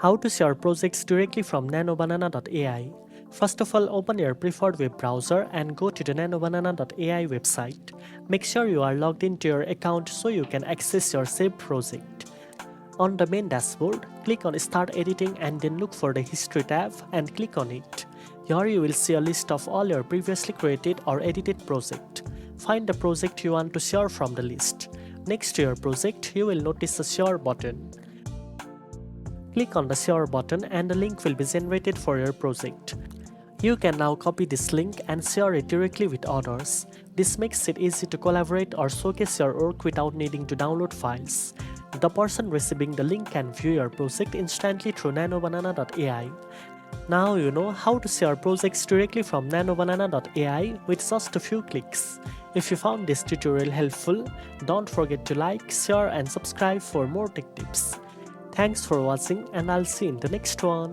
How to share projects directly from NanoBanana.ai. First of all, open your preferred web browser and go to the NanoBanana.ai website. Make sure you are logged into your account so you can access your saved project. On the main dashboard, click on Start Editing and then look for the History tab and click on it. Here you will see a list of all your previously created or edited projects. Find the project you want to share from the list. Next to your project, you will notice a Share button. Click on the Share button and the link will be generated for your project. You can now copy this link and share it directly with others. This makes it easy to collaborate or showcase your work without needing to download files. The person receiving the link can view your project instantly through NanoBanana.ai. Now you know how to share projects directly from NanoBanana.ai with just a few clicks. If you found this tutorial helpful, don't forget to like, share and subscribe for more tech tips. Thanks for watching and I'll see you in the next one.